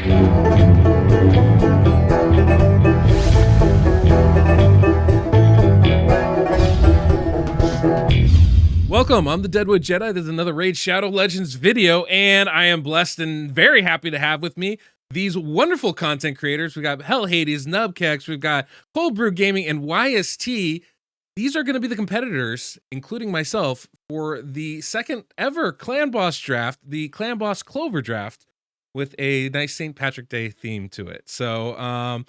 Welcome, I'm the Deadwoodjedi. This is another Raid Shadow Legends video, and I am blessed and very happy to have with me these wonderful content creators. We got Hell Hades, Nubkex, we've got Cold Brew Gaming, and YST. These are going to be the competitors, including myself, for the second ever Clan Boss draft, the Clan Boss Clover draft, with a nice St. Patrick Day theme to it. So,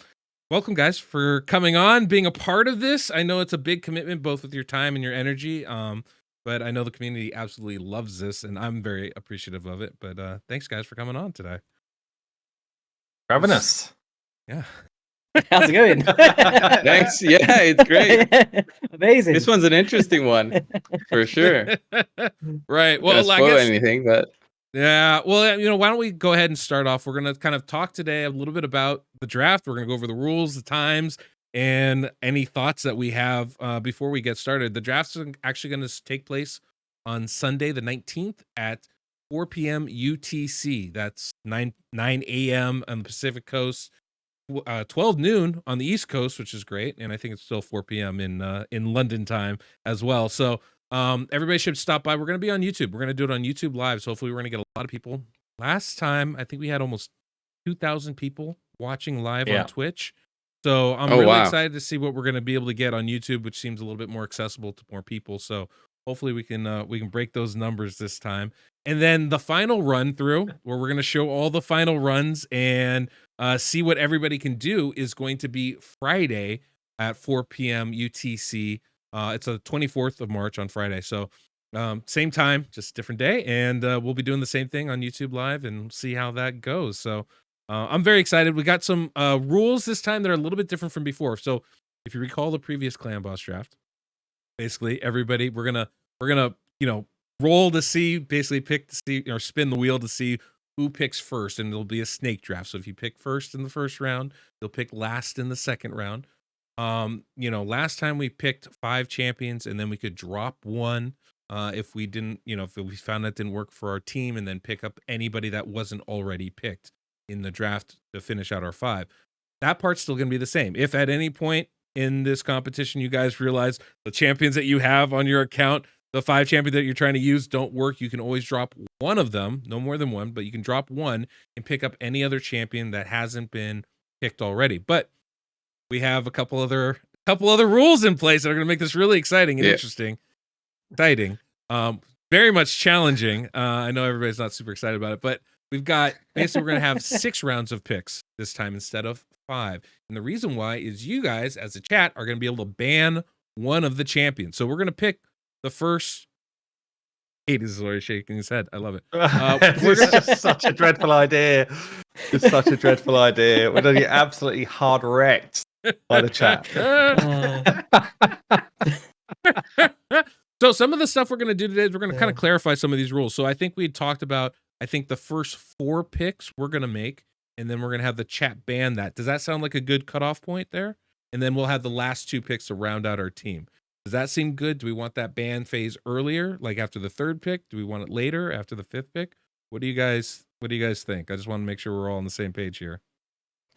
welcome guys for coming on, being a part of this. I know it's a big commitment, both with your time and your energy. But I know the community absolutely loves this, and I'm very appreciative of it. But thanks, guys, for coming on today. Having us. Yeah. How's it going? Thanks. Yeah, it's great. Amazing. This one's an interesting one, for sure. Right. Well, Not spoil anything, but yeah. Well, you know, why don't we go ahead and start off? We're gonna kind of talk today a little bit about the draft. We're gonna go over the rules, the times, and any thoughts that we have before we get started. The draft's actually going to take place on Sunday the 19th at 4 p.m. UTC. That's 9 a.m. on the Pacific Coast, 12 noon on the East Coast, which is great. And I think it's still 4 p.m. in London time as well. So everybody should stop by. We're going to be on YouTube. We're going to do it on YouTube Live. So hopefully we're going to get a lot of people. Last time, I think we had almost 2,000 people watching live on Twitch. So I'm really excited to see what we're going to be able to get on YouTube, which seems a little bit more accessible to more people. So hopefully we can break those numbers this time. And then the final run through, where we're going to show all the final runs and see what everybody can do, is going to be Friday at 4 p.m. UTC. It's the 24th of March on Friday. So same time, just different day. And we'll be doing the same thing on YouTube Live and see how that goes. So I'm very excited. We got some rules this time that are a little bit different from before. So if you recall the previous Clan Boss draft, basically everybody, we're gonna roll to see, basically pick to see, or spin the wheel to see who picks first, and it'll be a snake draft. So if you pick first in the first round, you'll pick last in the second round. Last time we picked 5 champions, and then we could drop one if we didn't, if we found that didn't work for our team, and then pick up anybody that wasn't already picked in the draft to finish out our 5. That part's still going to be the same. If at any point in this competition you guys realize the champions that you have on your account, the 5 champions that you're trying to use, don't work, you can always drop one of them, no more than one, but you can drop one and pick up any other champion that hasn't been picked already. But we have a couple other rules in place that are going to make this really exciting and interesting. Exciting. Very much challenging. I know everybody's not super excited about it, but we've got, basically we're going to have 6 rounds of picks this time instead of 5. And the reason why is you guys as a chat are going to be able to ban one of the champions. So we're going to pick the first. Hades is already shaking his head. I love it. It's just such a dreadful idea. It's such a dreadful idea. We're going to get absolutely hard wrecked by the chat. So some of the stuff we're going to do today is we're going to kind of clarify some of these rules. So I think we talked about, the first 4 picks we're going to make, and then we're going to have the chat ban that. Does that sound like a good cutoff point there? And then we'll have the last 2 picks to round out our team. Does that seem good? Do we want that ban phase earlier, like after the 3rd pick? Do we want it later, after the 5th pick? What do you guys think? I just want to make sure we're all on the same page here.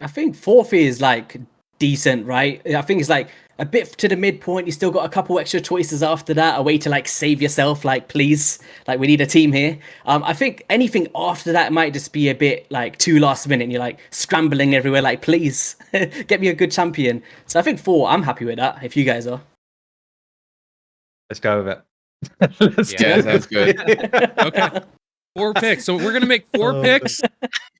I think 4th is like decent, right? I think it's like a bit to the midpoint. You still got a couple extra choices after that, a way to like save yourself, like please, like we need a team here. I think anything after that might just be a bit like too last minute, and you're like scrambling everywhere, like please get me a good champion. So I think 4, I'm happy with that, if you guys are. Let's go with it. Sounds good. Okay. 4 picks. So we're going to make 4 picks,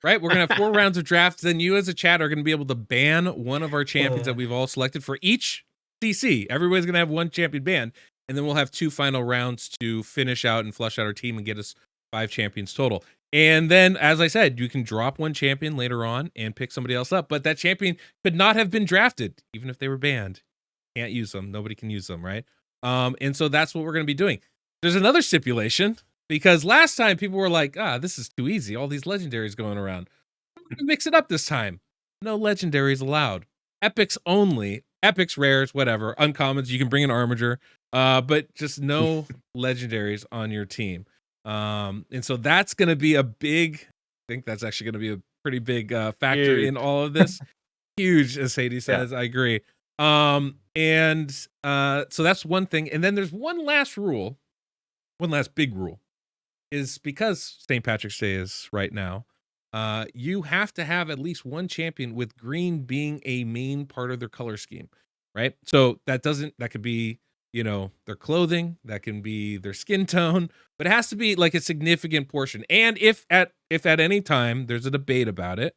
right? We're going to have 4 rounds of drafts. Then you as a chat are going to be able to ban one of our champions that we've all selected for each CC. Everybody's going to have 1 champion banned. And then we'll have 2 final rounds to finish out and flush out our team and get us 5 champions total. And then, as I said, you can drop 1 champion later on and pick somebody else up. But that champion could not have been drafted, even if they were banned. Can't use them. Nobody can use them, right? And so that's what we're going to be doing. There's another stipulation, because last time people were like, this is too easy. All these legendaries going around. I'm going to mix it up this time. No legendaries allowed. Epics only. Epics, rares, whatever. Uncommons, you can bring an Armiger. But just no legendaries on your team. And so that's going to be a big think that's actually going to be a pretty big factor in all of this. Huge, as Sadie says. I agree. And so that's one thing. And then there's one last big rule, is because St. Patrick's Day is right now. You have to have at least one champion with green being a main part of their color scheme, right? So that could be, their clothing, that can be their skin tone, but it has to be like a significant portion. And if at any time there's a debate about it,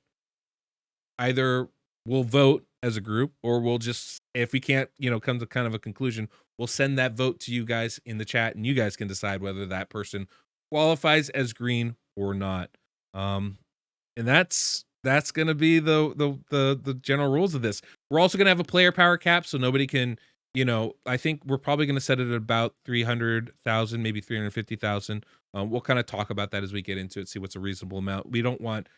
either we'll vote as a group, or we'll just, if we can't, come to kind of a conclusion, we'll send that vote to you guys in the chat, and you guys can decide whether that person qualifies as green or not. And that's gonna be the general rules of this. We're also gonna have a player power cap, so nobody can, I think we're probably gonna set it at about 300,000, maybe 350,000. We'll kind of talk about that as we get into it, see what's a reasonable amount. We don't want,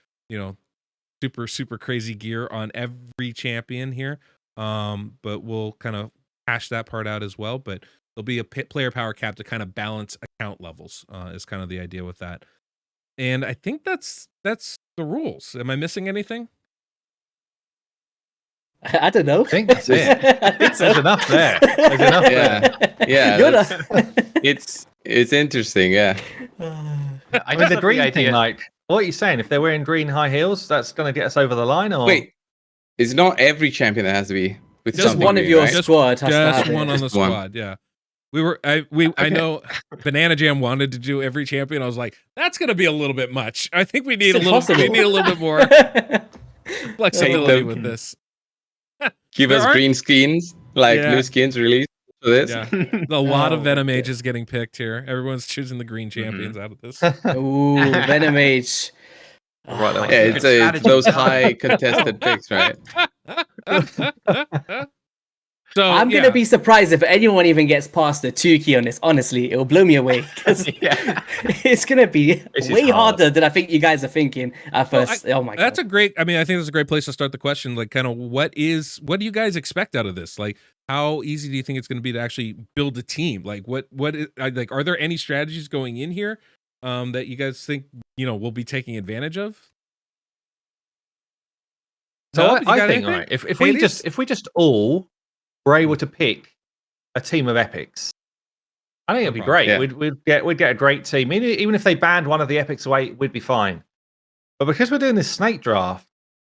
super crazy gear on every champion here, but we'll kind of hash that part out as well. But there'll be a player power cap to kind of balance account levels, is kind of the idea with that. And I think that's the rules. Am I missing anything? I don't know. I think that's it. There's enough there. There's enough there. Yeah. It's interesting. Yeah. I mean, the green thing, like, what are you saying? If they're wearing green high heels, that's going to get us over the line, or wait, it's not every champion that has to be with just something one of green, your right? squad has to Just have one it. on the squad. Yeah. I know Banana Jam wanted to do every champion. I was like, that's going to be a little bit much. I think we need a little bit more flexibility with this. Give us green skins, like new skins released for this. Yeah. A lot of Venom Ages getting picked here. Everyone's choosing the green champions out of this. Ooh, Venom Age. Right, Yeah, it's those high contested picks, right? So I'm gonna be surprised if anyone even gets past the 2 key on this. Honestly, it'll blow me away because it's gonna be way harder than I think you guys are thinking at first. Oh my god, that's a great. I mean, I think that's a great place to start the question. Like, kind of, what do you guys expect out of this? Like, how easy do you think it's going to be to actually build a team? Like, like, are there any strategies going in here that you guys think we'll be taking advantage of? So I think, right, if we just all were able to pick a team of epics, I think it'd be great. Yeah. We'd get a great team. Even if they banned one of the epics away, we'd be fine. But because we're doing this snake draft,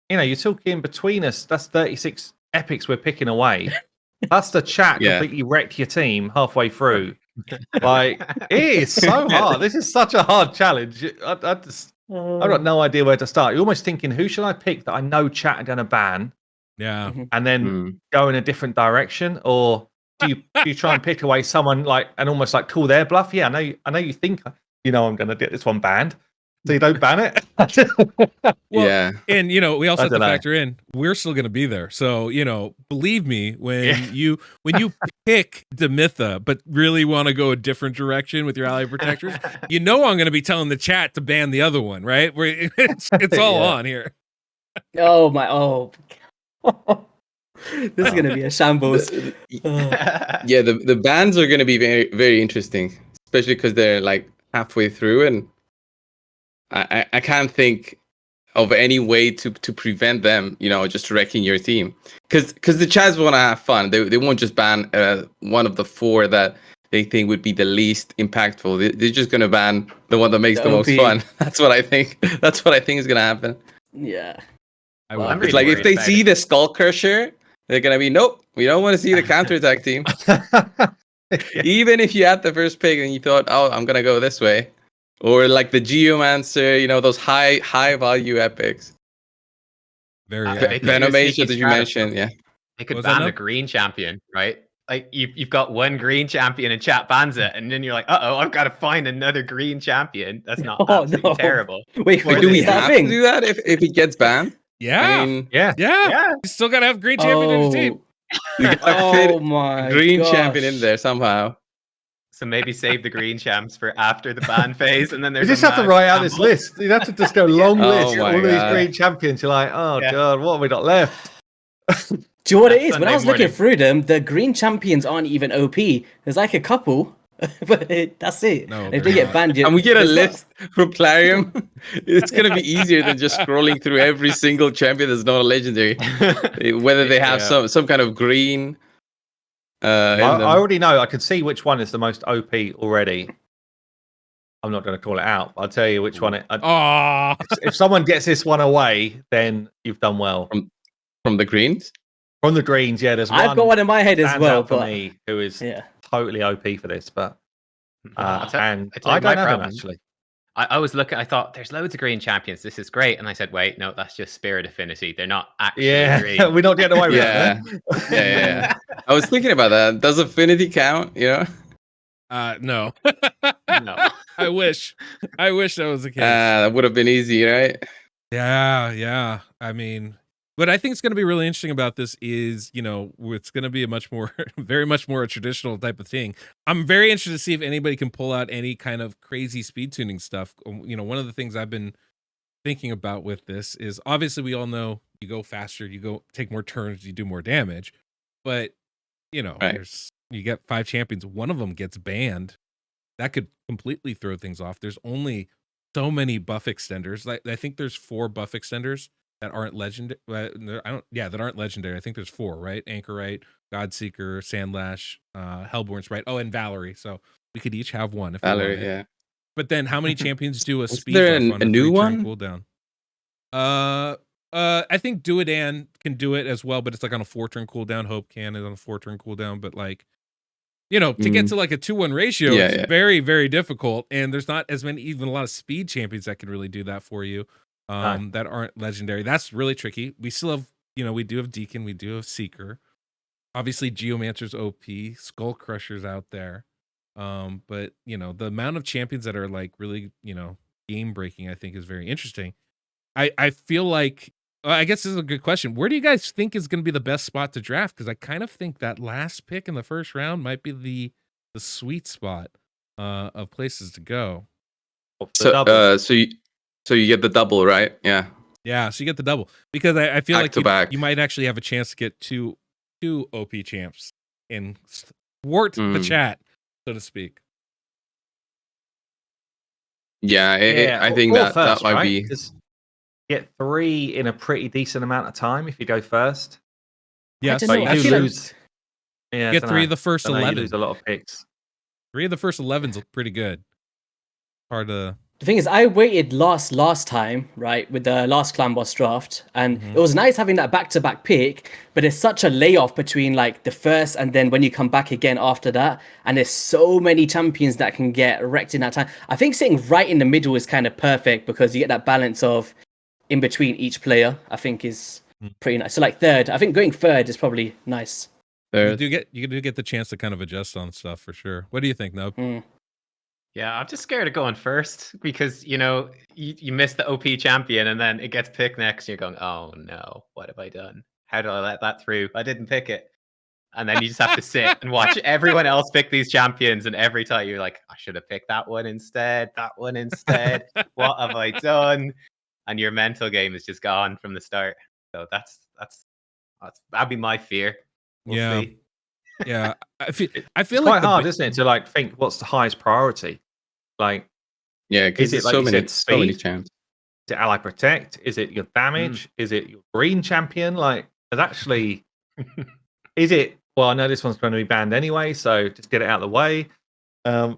you're talking between us, that's 36 epics we're picking away. Plus the chat completely wrecked your team halfway through. Like, it is so hard. This is such a hard challenge. I've got no idea where to start. You're almost thinking, who should I pick that I know chat are going to ban? Yeah. And then go in a different direction, or do you try and pick away someone and almost like call their bluff? Yeah, I know you think I'm going to get this one banned, so you don't ban it. And we also have to factor in we're still going to be there. So believe me when you pick Demitha, but really want to go a different direction with your ally protectors, I'm going to be telling the chat to ban the other one, right? It's all on here. This is gonna be a shambles. The bans are gonna be very, very interesting, especially because they're like halfway through, and I can't think of any way to prevent them, just wrecking your team. Because the chats want to have fun. They won't just ban one of the 4 that they think would be the least impactful. They're just gonna ban the one that makes the most fun. That's what I think. That's what I think is gonna happen. Yeah. It's like if they see the Skull Crusher, they're gonna be nope. We don't want to see the counterattack team. Even if you had the first pick and you thought, oh, I'm gonna go this way, or like the Geomancer, those high value epics. Very Venom Age that you mentioned, They could ban the green champion, right? Like you've got one green champion and chat bans it, and then you're like, I've got to find another green champion. That's not absolutely terrible. Wait, do we have to do that if it gets banned? Yeah. I mean, yeah. You still gotta have green champion in your team. You gotta fit green champion in there somehow. So maybe save the green champs for after the ban phase, and then there's you just have to write out this list. You'd have to just go long list. All these green champions. You're like, god, what have we got left? Do you know what it is? When I was looking through them, the green champions aren't even OP. There's like a couple, But that's it. No, if they get banned, and we get a there's not- list from Plarium. It's gonna be easier than just scrolling through every single champion that's not a legendary. Whether they have some kind of green. I already know. I can see which one is the most OP already. I'm not going to call it out. But I'll tell you which one. If someone gets this one away, then you've done well. From the greens. From the greens, yeah. There's one. I've got one in my head as well. For me, who is totally OP for this, but I don't know him actually. I was looking. I thought there's loads of green champions. This is great, and I said, "Wait, no, that's just Spirit Affinity. They're not actually green." We're not getting away with it. Yeah. I was thinking about that. Does Affinity count? No. No. I wish that was the case. That would have been easy, right? Yeah. I mean, what I think is going to be really interesting about this is, it's going to be very much more a traditional type of thing. I'm very interested to see if anybody can pull out any kind of crazy speed tuning stuff. One of the things I've been thinking about with this is obviously we all know you go faster, you take more turns, you do more damage, but you get 5 champions, one of them gets banned. That could completely throw things off. There's only so many buff extenders. I think there's 4 buff extenders that aren't legendary. That aren't legendary. I think there's 4, right? Anchorite, Godseeker, Sandlash, Hellborn Sprite. Oh, and Valerie. So we could each have one. If Valerie, yeah. But then, how many champions do a speed there buff on a new one cooldown? I think Duodan can do it as well, but it's like on a 4-turn cooldown. Hope can is on a 4-turn cooldown, but like. To get to like a 2-1 ratio, it's very, very difficult. And there's not even a lot of speed champions that can really do that for you that aren't legendary. That's really tricky. We still have, we do have Deacon, we do have Seeker. Obviously, Geomancer's OP, Skull Crusher's out there. But, the amount of champions that are like really, game breaking, I think is very interesting. I feel like, I guess this is a good question. Where do you guys think is going to be the best spot to draft? Because I kind of think that last pick in the first round might be the sweet spot of places to go. So you get the double, right? Yeah. Yeah, so you get the double. Because I feel back you might actually have a chance to get two OP champs and thwart the chat, so to speak. Yeah, I think that might be... Get 3 in a pretty decent amount of time if you go first. Yes, but you do lose. Yeah, get 3 of the first 11. You lose a lot of picks. 3 of the first 11s look pretty good. Hard to. The thing is, I waited last time, right, with the last Clan Boss draft, and it was nice having that back-to-back pick, but there's such a layoff between like the first and then when you come back again after that, and there's so many champions that can get wrecked in that time. I think sitting right in the middle is kind of perfect because you get that balance of in between each player, I think is pretty nice. So like third, I think going third is probably nice. You do get the chance to kind of adjust on stuff for sure. What do you think, Nob? Yeah, I'm just scared of going first because you miss the OP champion and then it gets picked next. And you're going, oh no, what have I done? How did I let that through? I didn't pick it. And then you just have to sit and watch everyone else pick these champions, and every time you're like, I should have picked that one instead. What have I done? And your mental game is just gone from the start. So that'd be my fear. We'll see. Yeah. I feel it's like quite hard, isn't it, to like think what's the highest priority? Like, because it's like so many champs. Is it ally protect? Is it your damage? Is it your green champion? Like, there's actually is it? Well, I know this one's going to be banned anyway, so just get it out of the way. The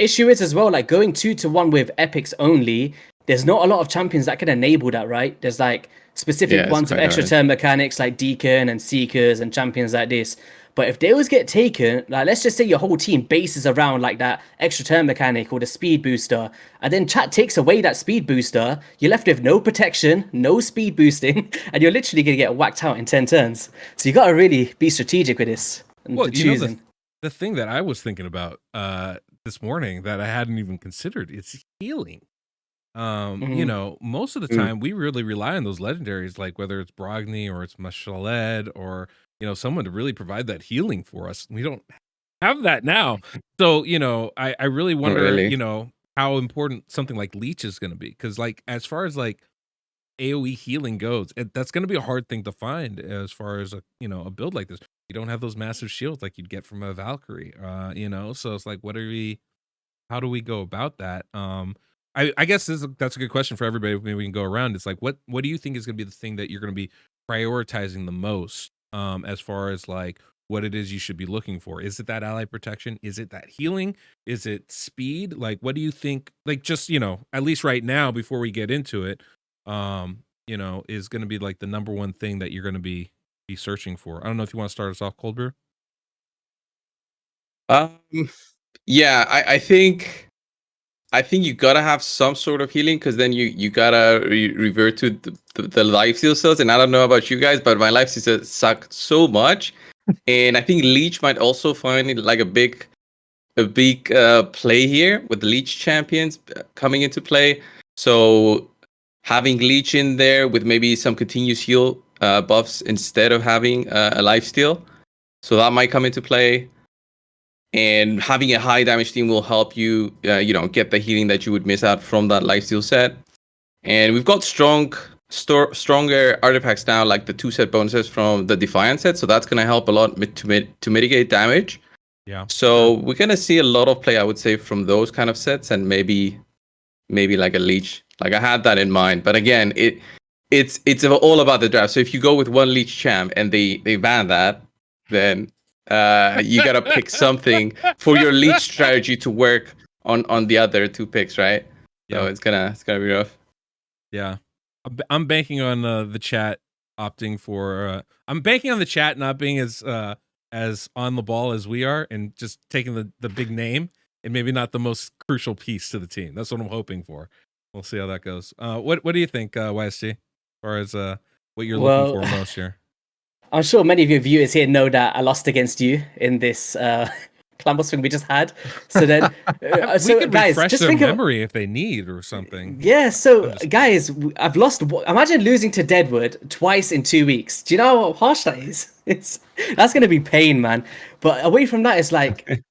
issue is as well, like going 2-1 with epics only. There's not a lot of champions that can enable that, right? There's like specific ones with extra turn mechanics like Deacon and Seekers and champions like this. But if those get taken, like let's just say your whole team bases around like that extra turn mechanic or the speed booster, and then chat takes away that speed booster, you're left with no protection, no speed boosting, and you're literally going to get whacked out in 10 turns. So you got to really be strategic with this. Well, the thing that I was thinking about this morning that I hadn't even considered is healing. Most of the time we really rely on those legendaries, like whether it's Brogni or it's Mashaled or someone to really provide that healing for us. We don't have that now. So, I really wonder, how important something like Leech is going to be. Because like as far as like AoE healing goes, that's going to be a hard thing to find as far as a build like this. you don't have those massive shields like you'd get from a Valkyrie. So it's like, how do we go about that? I guess that's a good question for everybody. Maybe we can go around. It's like, what do you think is going to be the thing that you're going to be prioritizing the most, as far as like what it is you should be looking for? Is it that ally protection? Is it that healing? Is it speed? Like, what do you think? Like, just at least right now, before we get into it, is going to be like the number one thing that you're going to be searching for. I don't know if you want to start us off, Cold Brew. Yeah, I think you gotta have some sort of healing, because then you gotta revert to the life steal cells. And I don't know about you guys, but my life steal cells suck so much. And I think Leech might also find it like a big play here with the Leech champions coming into play. So having Leech in there with maybe some continuous heal buffs instead of having a life steal, so that might come into play. And having a high damage team will help you, get the healing that you would miss out from that lifesteal set. And we've got stronger artifacts now, like the 2-set bonuses from the Defiant set. So that's going to help a lot to mitigate damage. Yeah. So we're going to see a lot of play, I would say, from those kind of sets, and maybe like a Leech. Like, I had that in mind. But again, it's all about the draft. So if you go with one Leech champ and they ban that, then you gotta pick something for your Leech strategy to work on the other 2 picks, right? Yeah. So it's gonna be rough. Yeah, I'm banking on the chat opting for. I'm banking on the chat not being as on the ball as we are, and just taking the big name and maybe not the most crucial piece to the team. That's what I'm hoping for. We'll see how that goes. What do you think, YST, as far as what you're looking for most here? I'm sure many of your viewers here know that I lost against you in this clan boss thing we just had. So then, we could guys, refresh just their memory if they need or something. Yeah. So guys, I've lost. Imagine losing to Deadwood twice in 2 weeks. Do you know how harsh that is? That's going to be pain, man. But away from that, it's like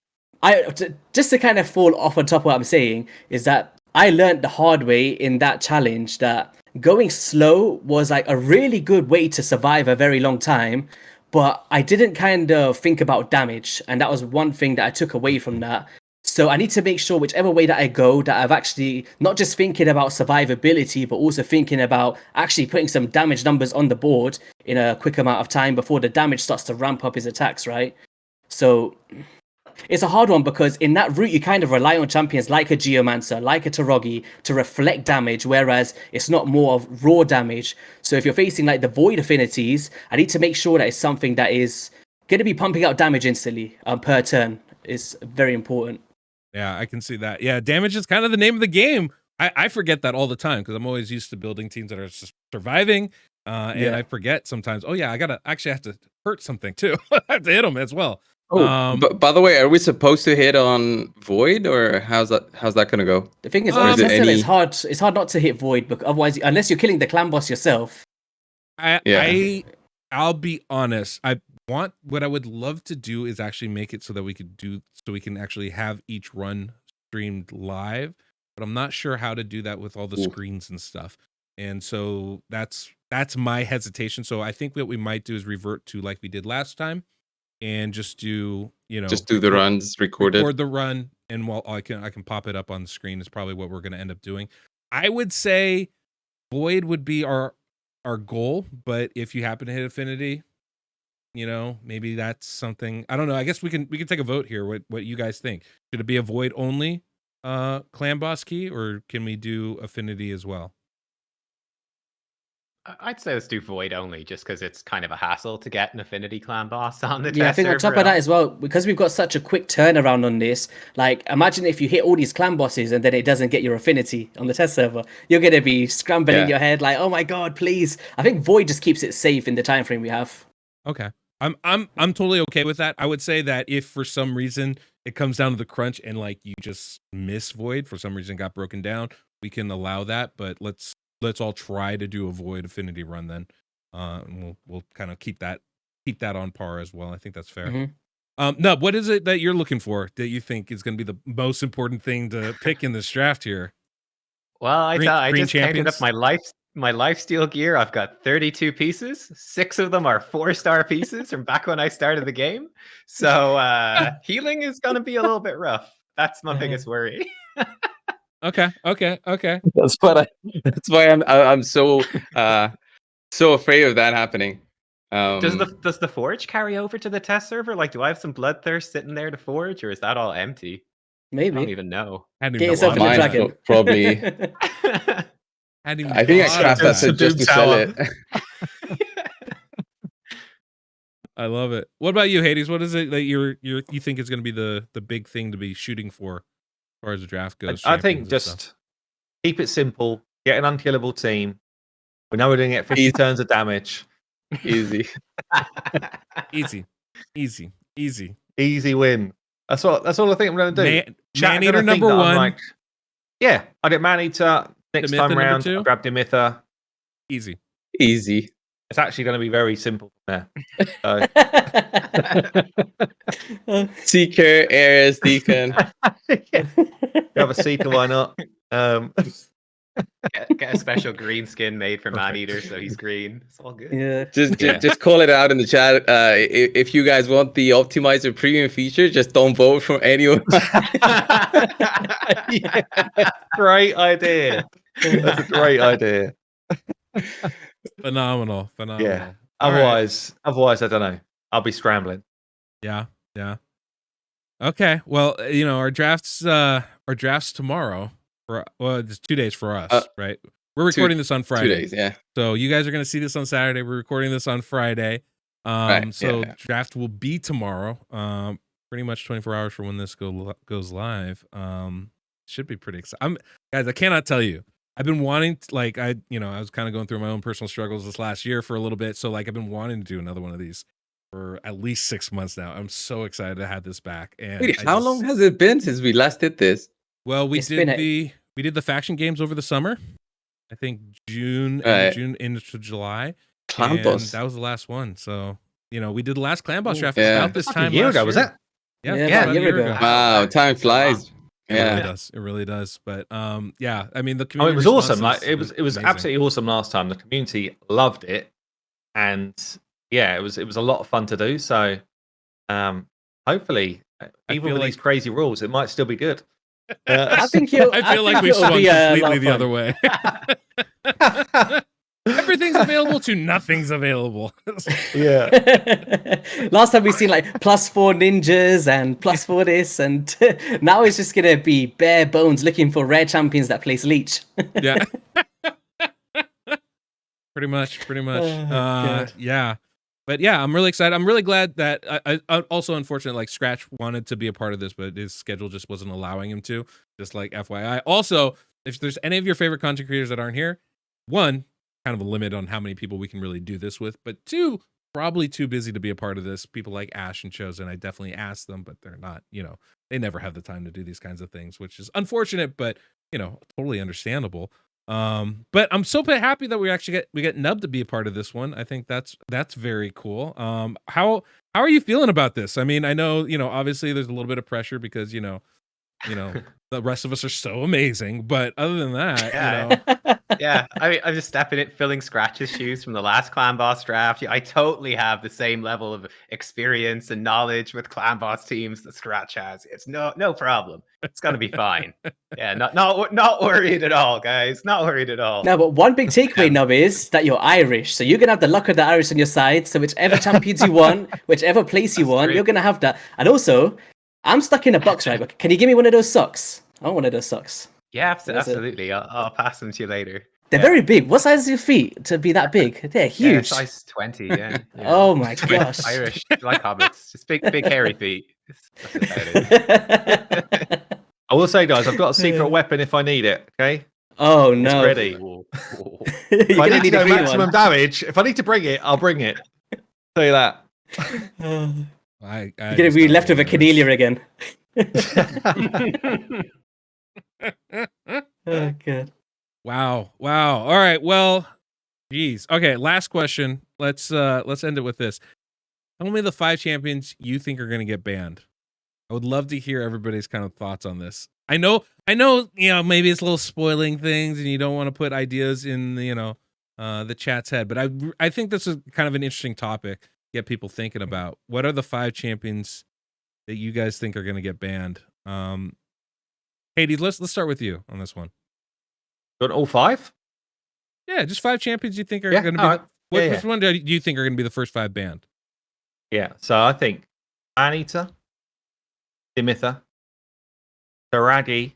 just to kind of fall off on top of what I'm saying is that I learned the hard way in that challenge that going slow was like a really good way to survive a very long time, but I didn't kind of think about damage, and that was one thing that I took away from that. So I need to make sure whichever way that I go, that I've actually not just thinking about survivability, but also thinking about actually putting some damage numbers on the board in a quick amount of time before the damage starts to ramp up his attacks, right? So it's a hard one, because in that route you kind of rely on champions like a Geomancer, like a Tarogi, to reflect damage, whereas it's not more of raw damage. So if you're facing like the Void affinities, I need to make sure that it's something that is going to be pumping out damage instantly per turn. Is very important. Yeah, I can see that. Yeah, damage is kind of the name of the game. I forget that all the time, because I'm always used to building teams that are just surviving, and I forget sometimes. Oh yeah, I have to hurt something too. I have to hit them as well. Oh, but by the way, are we supposed to hit on Void, or how's that gonna go? The thing is, it's hard. It's hard not to hit Void, because otherwise, unless you're killing the clan boss yourself. I'll be honest. What I would love to do is actually make it so that we can actually have each run streamed live, but I'm not sure how to do that with all the screens and stuff. And so that's my hesitation. So I think what we might do is revert to like we did last time, and just do the runs recorded. Record the run, and while I can pop it up on the screen is probably what we're going to end up doing. I would say Void would be our goal, but if you happen to hit Affinity, maybe that's something. I don't know. I guess we can take a vote here. What you guys think? Should it be a Void only clan boss key, or can we do Affinity as well? I'd say let's do Void only, just because it's kind of a hassle to get an Affinity clan boss on the test I think on top of that as well, because we've got such a quick turnaround on this, like imagine if you hit all these clan bosses and then it doesn't get your Affinity on the test server. You're going to be scrambling in your head like, oh my god, please. I think Void just keeps it safe in the time frame we have. Okay. I'm totally okay with that. I would say that if for some reason it comes down to the crunch and like you just miss Void, for some reason got broken down, we can allow that, but let's all try to do a Void Affinity run then. And we'll kind of keep that on par as well. I think that's fair. Mm-hmm. No, what is it that you're looking for that you think is going to be the most important thing to pick in this draft here? Well, I just counted up my life. my lifesteal gear, I've got 32 pieces. 6 of them are 4-star pieces from back when I started the game. So healing is going to be a little bit rough. That's my biggest worry. Okay. That's why I'm so afraid of that happening. Does the forge carry over to the test server? Like, do I have some bloodthirst sitting there to forge, or is that all empty? Maybe. I don't even know. Get yourself in the dragon. Probably. I think I scrapped that set just to sell it. I love it. What about you, Hades? What is it that you think is going to be the big thing to be shooting for, as far as the draft goes? I think just keep it simple. Get an unkillable team. We know we're doing it 50 turns of damage. Easy. Easy win. That's all I think I'm going to do. Man-Eater number 1. Like, yeah, I get Man-Eater next time round. I grab Demitha. Easy. It's actually going to be very simple from there. Seeker, Ares, Deacon. You have a Seeker, why not? Get a special green skin made for Man-Eater so he's green. It's all good. Yeah. Just call it out in the chat. If you guys want the optimizer premium feature, just don't vote for anyone. Great idea. That's a great idea. Phenomenal. Yeah. Otherwise, I don't know. I'll be scrambling. Yeah. Okay. Well, our drafts tomorrow. It's 2 days for us, right? We're recording this on Friday. 2 days, yeah. So you guys are going to see this on Saturday. We're recording this on Friday. Draft will be tomorrow. Pretty much 24 hours from when this goes live. Should be pretty exciting. Guys, I cannot tell you. I've been wanting to, I was kind of going through my own personal struggles this last year for a little bit. So I've been wanting to do another one of these for at least 6 months now. I'm so excited to have this back. And wait, how long has it been since we last did this? Well, we did the faction games over the summer. I think June into July. Clan Boss. That was the last one. So, we did the last Clan Boss draft about this time a year ago, was that? Yeah, a year ago. Wow, time flies. It really does. But the community. It was awesome. It was amazing. absolutely awesome last time. The community loved it, and it was a lot of fun to do. So, hopefully, even with these crazy rules, it might still be good. I feel like we swung completely the other way. Everything's available to nothing's available. Yeah. Last time we've seen +4 ninjas and +4 this, and now it's just gonna be bare bones looking for rare champions that place leech. Yeah. Pretty much. Yeah. But yeah, I'm really excited. I'm really glad that I also unfortunate Scratch wanted to be a part of this, but his schedule just wasn't allowing him to. Just FYI. Also, if there's any of your favorite content creators that aren't here, 1, kind of a limit on how many people we can really do this with, but 2, probably too busy to be a part of this. People like Ash and Chosen, I definitely asked them, but they're not, they never have the time to do these kinds of things, which is unfortunate, but totally understandable. But I'm so happy that we get Nub to be a part of this one. I think that's very cool. How are you feeling about this? I mean, I know, obviously there's a little bit of pressure because, the rest of us are so amazing, but other than that, Yeah, I'm just filling Scratch's shoes from the last Clan Boss draft. I totally have the same level of experience and knowledge with Clan Boss teams that Scratch has. It's no problem. It's gonna be fine. Yeah, not worried at all, guys. Not worried at all. No, but one big takeaway, Nub, is that you're Irish, so you're gonna have the luck of the Irish on your side. So whichever champions you want, whichever place you want, you're gonna have that. And also, I'm stuck in a box, right? But can you give me one of those socks? I want one of those socks. Yeah, absolutely. I'll pass them to you later. They're very big. What size are your feet to be that big? They're huge. Yeah, size 20, yeah. Oh my gosh. Irish, like hobbits. Just big hairy feet. That's about it. I will say, guys, I've got a secret weapon if I need it, okay? Oh, no. It's ready. If I need to go maximum damage, if I need to bring it, I'll bring it. Tell you that. You're going to be left with a Cornelia again. Oh, good. Wow. All right. Well, geez. Okay. Last question. Let's end it with this. Tell me the 5 champions you think are going to get banned. I would love to hear everybody's kind of thoughts on this. I know, maybe it's a little spoiling things and you don't want to put ideas in, the chat's head. But I think this is kind of an interesting topic. Get people thinking about what are the 5 champions that you guys think are going to get banned. Hades, let's start with you on this one. Got all 5? Yeah, just 5 champions you think are going to be. Right. Which one do you think are going to be the first 5 banned? Yeah, so I think Maneater, Dimitha, Taragi,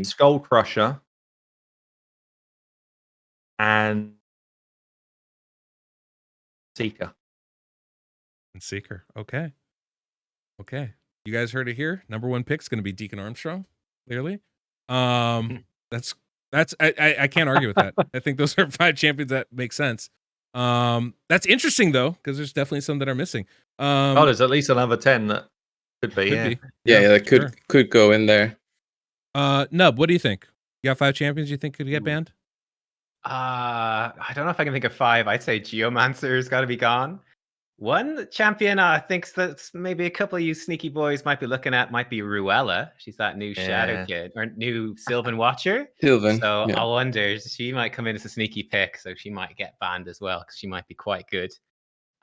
Skull Crusher, and Seeker. And Seeker. Okay. You guys heard it here. Number 1 pick's going to be Deacon Armstrong. Clearly, that's I can't argue with that. I think those are 5 champions that make sense. That's interesting though, because there's definitely some that are missing. There's at least another 10 that could be. Yeah, that could go in there. Nub, what do you think? You got 5 champions you think could get banned? I don't know if I can think of 5. I'd say Geomancer's got to be gone. One champion I think that's maybe a couple of you sneaky boys might be looking at might be Ruella. She's that new Shadow Kid or new Sylvan Watcher. Sylvan. So I wonder, she might come in as a sneaky pick, so she might get banned as well because she might be quite good.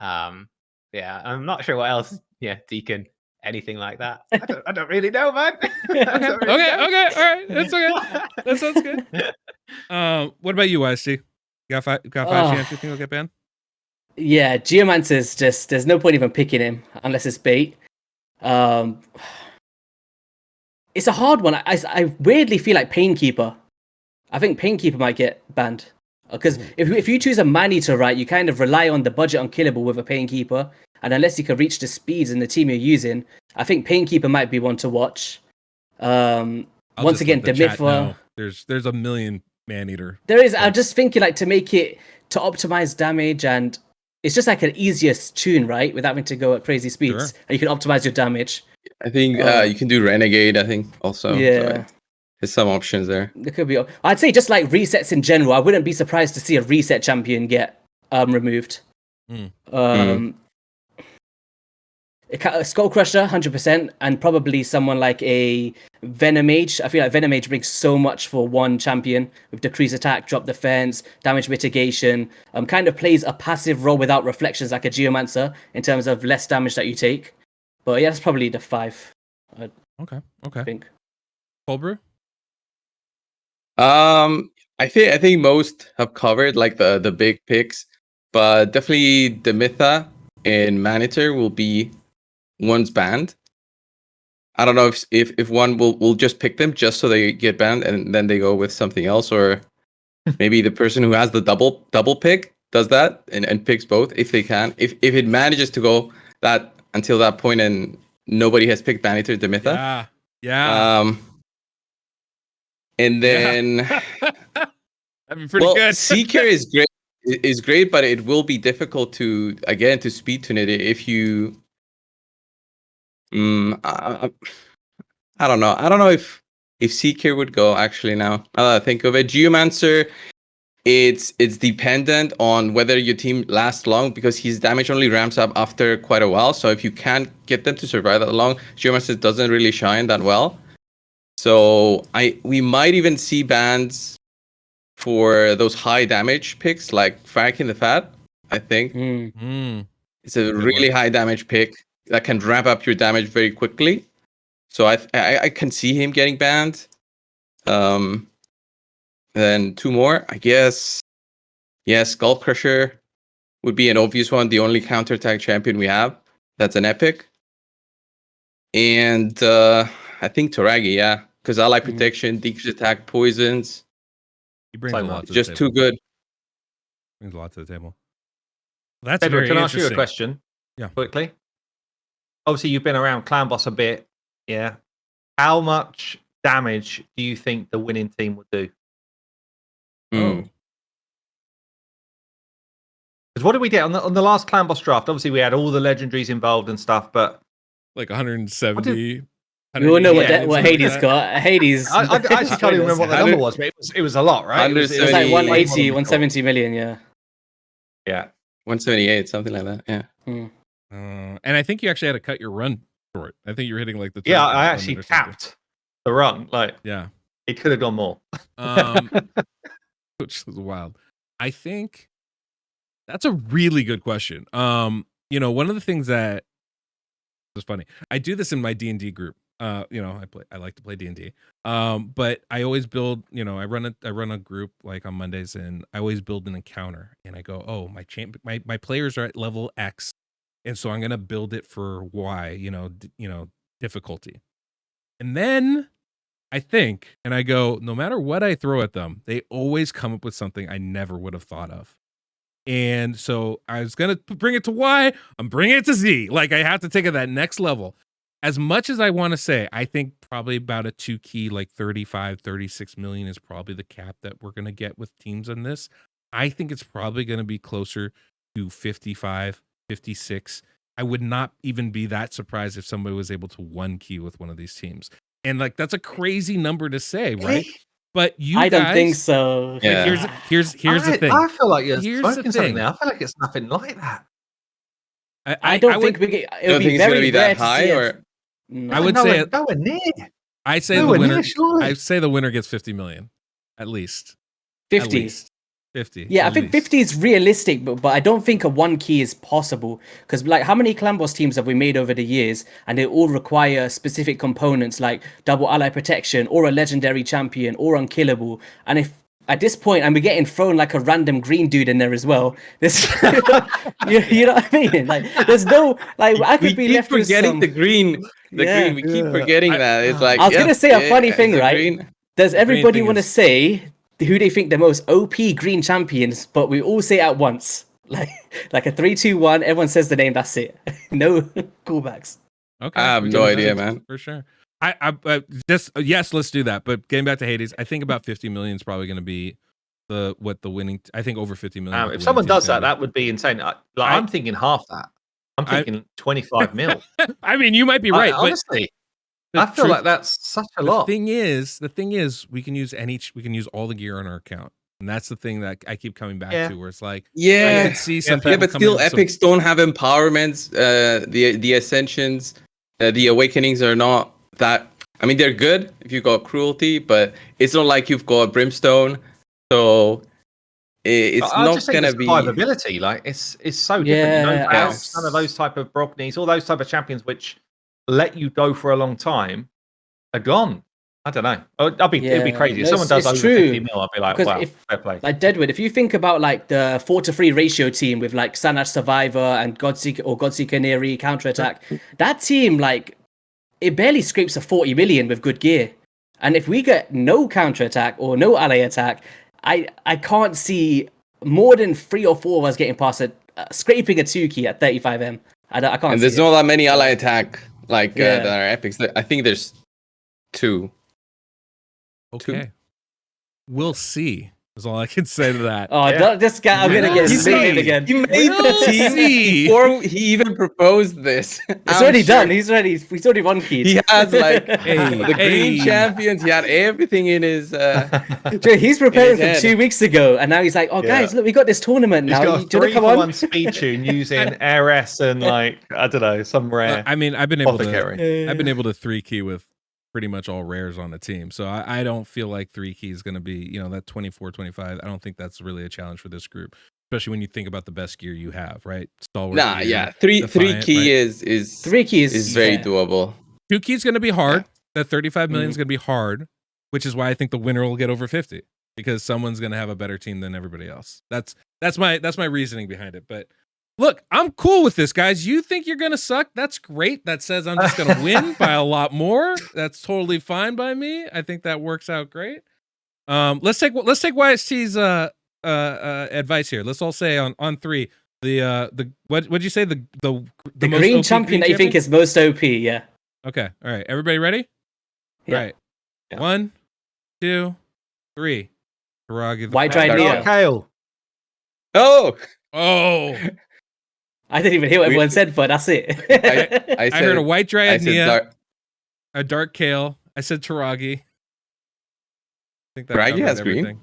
I'm not sure what else. Yeah, Deacon, anything like that. I don't really know, man. Okay, all right, that's okay. That sounds good. What about you, YST? You got 5 champions you think will get banned? Yeah, Geomancer's just, there's no point even picking him unless it's bait. It's a hard one. I weirdly feel like Painkeeper. I think Painkeeper might get banned. Because if you choose a Maneater, right, you kind of rely on the budget unkillable with a Painkeeper. And unless you can reach the speeds in the team you're using, I think Painkeeper might be one to watch. Once again, Dimitha. There's a million Maneater. There is. I'm just thinking like to optimize damage, and it's just like an easiest tune, right? Without having to go at crazy speeds. Sure. And you can optimize your damage. I think you can do Renegade, I think, also. Yeah. So there's some options there. There could be. I'd say just like resets in general. I wouldn't be surprised to see a reset champion get removed. Skull Crusher, 100%, and probably someone like a Venomage. I feel like Venomage brings so much for one champion with decreased attack, drop defense, damage mitigation. Kind of plays a passive role without reflections like a Geomancer in terms of less damage that you take. But yeah, that's probably the 5. Okay. I think. Cold Brew? I think most have covered like the big picks, but definitely Dimitha and Maneater will be one's banned. I don't know if one will just pick them just so they get banned and then they go with something else, or maybe the person who has the double pick does that and picks both if they can. If it manages to go that until that point and nobody has picked Maneater Dimitha. Yeah. And then that'd be pretty good. Seeker is great, but it will be difficult to speed tune it if you I don't know. I don't know if Seeker would go actually now. Now that I think of it. Geomancer, it's dependent on whether your team lasts long because his damage only ramps up after quite a while. So if you can't get them to survive that long, Geomancer doesn't really shine that well. So we might even see bans for those high damage picks like Farrakin the Fat, I think. It's a really high damage pick that can ramp up your damage very quickly. So I can see him getting banned. Then 2 more, I guess. Yeah, Skull Crusher would be an obvious one. The only counterattack champion we have. That's an epic. And I think Taragi, yeah. Because ally protection, decreased attack, poisons. He brings a lot to just the too table. good. Brings a lot to the table. That's Pedro, very can I ask interesting. you a question? Yeah. Quickly. Obviously, you've been around Clan Boss a bit. Yeah. How much damage do you think the winning team would do? Because what did we get on the last Clan Boss draft? Obviously, we had all the legendaries involved and stuff, but like 170. We all know what Hades got. Hades. I actually can't even remember what the number was, but it was a lot, right? It was like 180, 170 million, yeah. Yeah. 178, something like that, yeah. And I think you actually had to cut your run short. I think you're hitting like the I actually capped the run. Like, yeah, it could have gone more. Which is wild. I think that's a really good question. One of the things that is funny, I do this in my D&D group. I like to play D&D. But I always build, I run a group like on Mondays, and I always build an encounter, and I go, oh, my players are at level X, and so I'm gonna build it for Y, difficulty. And then I think, and I go, no matter what I throw at them, they always come up with something I never would have thought of. And so I was going to bring it to Y, I'm bringing it to Z. Like, I have to take it that next level. As much as I want to say, I think probably about a 2 key, like 35, 36 million is probably the cap that we're going to get with teams on this. I think it's probably going to be closer to 55, 56. I would not even be that surprised if somebody was able to 1 key with one of these teams. And like, that's a crazy number to say, right? But I don't think so. Like, here's the thing. I feel like you're smoking something now. I feel like it's nothing like that. I don't think it would be very that high, or I would say nowhere near. I say the winner. I say the winner gets 50 million, at least. 50. At least. 50. Yeah, I think 50 is realistic, but I don't think a 1 key is possible. Because like, how many Clan Boss teams have we made over the years, and they all require specific components like double ally protection, or a legendary champion, or unkillable. And if at this point, and we're getting thrown like a random green dude in there as well. This, you know what I mean? Like, there's no like, I could be left with forgetting the green. Green. We keep forgetting that. It's like, I was gonna say a funny thing, right? Green. Does everybody want to say who they think the most OP green champions, but we all say it at once, like a 3, 2, 1. Everyone says the name. That's it. No callbacks. Okay, I have no idea, man. For sure. I just yes, let's do that. But getting back to Hades, I think about 50 million is probably going to be the winning. I think over 50 million. If someone does that, that would be insane. I'm thinking half that. I'm thinking 25 mil. I mean, you might be right, honestly. I feel like that's such a lot. The thing is, we can use all the gear on our account, and that's the thing that I keep coming back to. Where it's like, I can see some people but still, epics don't have empowerments. The ascensions, the awakenings are not that. I mean, they're good if you got cruelty, but it's not like you've got brimstone. So it's not gonna be survivability. Like it's so different. None of those type of Brognies, all those type of champions which let you go for a long time are gone. I don't know. It'd be crazy. If someone does over 50 mil, I'll be like, wow, fair play. Like Deadwood, if you think about like the 4-to-3 ratio team with like Sanach Survivor and Godseeker or Godseeker Neri counterattack, that team, like, it barely scrapes a 40 million with good gear. And if we get no counterattack or no ally attack, I can't see more than 3 or 4 of us getting past scraping a 2 key at 35M. I can't. And there's not that many ally attack that are epics. I think there's 2. Okay. 2? We'll see. Is all I can say to that. This guy, I'm gonna get slated again. He made the team before he even proposed this. It's already done. He's already 1 key. He has like the green champions. He had everything in his. He's preparing from 2 weeks ago, and now he's like, guys, look, we got this tournament now. He's got a 3-for-1 speed tune using ARS and like, I don't know, some rare. I mean, I've been able to 3 key with pretty much all rares on the team. So I don't feel like 3 key is going to be, that 24, 25. I don't think that's really a challenge for this group, especially when you think about the best gear you have, right? Stalwart gear, 3 key is 3 key is very doable. 2 key is going to be hard. That 35 million is going to be hard, which is why I think the winner will get over 50, because someone's going to have a better team than everybody else. That's my reasoning behind it. But look, I'm cool with this, guys. You think you're gonna suck? That's great. That says I'm just gonna win by a lot more. That's totally fine by me. I think that works out great. Let's take YST's advice here. Let's all say on 3. What'd you say? The green champion that you think is most OP? Yeah. Okay. All right. Everybody ready? Yeah. All right. Yeah. 1, 2, 3. Taragi, White Dry Neo. Kale. Oh. I didn't even hear what everyone said, but that's it. I heard a White Dryad Nia, a Dark Kale. I said Taragi. I think that Taragi has everything. Green.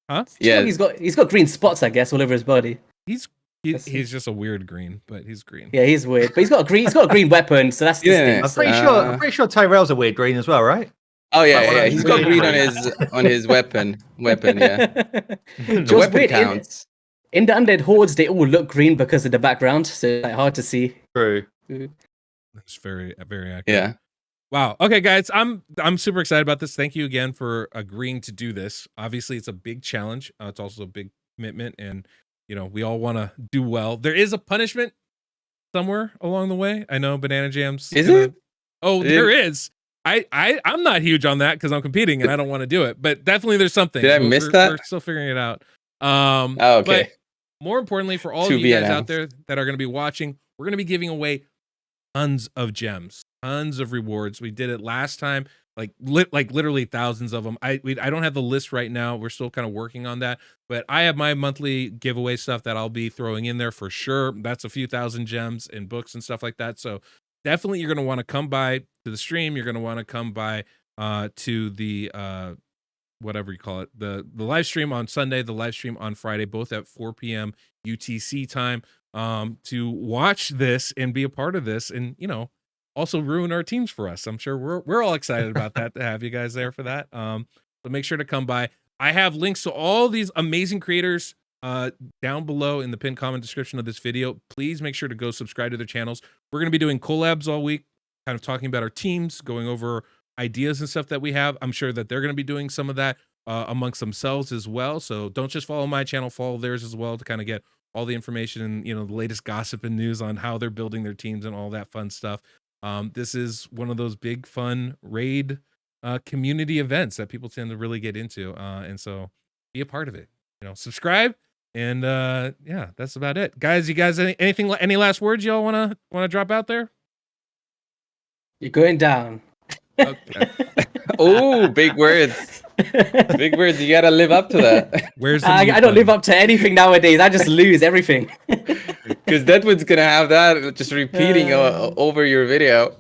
Huh? Yeah, he's got green spots, I guess, all over his body. He's just a weird green, but he's green. Yeah, he's weird, but he's got a green weapon, so that's I'm pretty sure Tyrell's a weird green as well, right? Oh yeah. He's got green on his weapon. Yeah. The Just weapon weird. counts. In the undead hordes, they all look green because of the background, so it's like hard to see. True. That's very accurate. Yeah. Wow. Okay, guys, I'm super excited about this. Thank you again for agreeing to do this. Obviously, it's a big challenge. It's also a big commitment, and we all want to do well. There is a punishment somewhere along the way. I know Banana Jam's. Is it? Oh, there is. I'm not huge on that because I'm competing and I don't want to do it. But definitely, there's something. Did I miss that? We're still figuring it out. Okay. But more importantly, for all of you guys out there that are going to be watching, we're going to be giving away tons of gems, tons of rewards. We did it last time, like literally thousands of them. I don't have the list right now. We're still kind of working on that, but I have my monthly giveaway stuff that I'll be throwing in there for sure. That's a few thousand gems and books and stuff like that. So definitely you're going to want to come by to the stream. You're going to want to come by to the whatever you call it, the live stream on Sunday, the live stream on Friday, both at 4 p.m. UTC time, to watch this and be a part of this, and also ruin our teams for us. I'm sure we're all excited about that, to have you guys there for that. So make sure to come by. I have links to all these amazing creators down below in the pinned comment description of this video. Please make sure to go subscribe to their channels. We're going to be doing collabs all week, kind of talking about our teams, going over ideas and stuff that we have. I'm sure that they're going to be doing some of that amongst themselves as well. So don't just follow my channel, follow theirs as well, to kind of get all the information and the latest gossip and news on how they're building their teams and all that fun stuff. This is one of those big fun raid community events that people tend to really get into, and so be a part of it. Subscribe, and yeah, that's about it, guys. You guys, any last words y'all want to drop out there? You're going down. Okay. Oh, big words. Big words. You gotta live up to that. Where's the I don't live up to anything nowadays. I just lose everything. Because Deadwood's gonna have that just repeating over your video.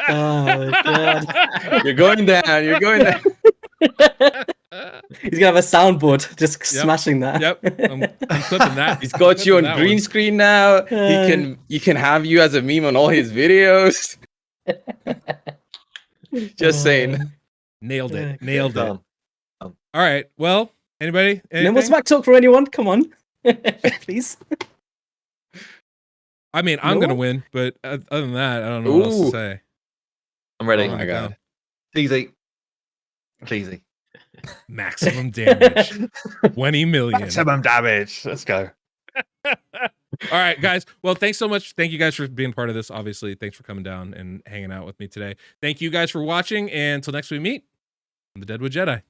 Oh god. You're going down. You're going down. He's gonna have a soundboard just smashing that. Yep, I'm clipping that. He's got you on green screen now. He can have you as a meme on all his videos. Just saying. Nailed it. All right. Well, anybody? No more smack talk for anyone. Come on. Please. I mean, I'm going to win, but other than that, I don't know what else to say. I'm ready. Oh my god. Easy. Easy. Maximum damage. 20 million. Maximum damage. Let's go. All right, guys. Well, thanks so much. Thank you guys for being part of this. Obviously, thanks for coming down and hanging out with me today. Thank you guys for watching. And until next we meet, I'm the Deadwood Jedi.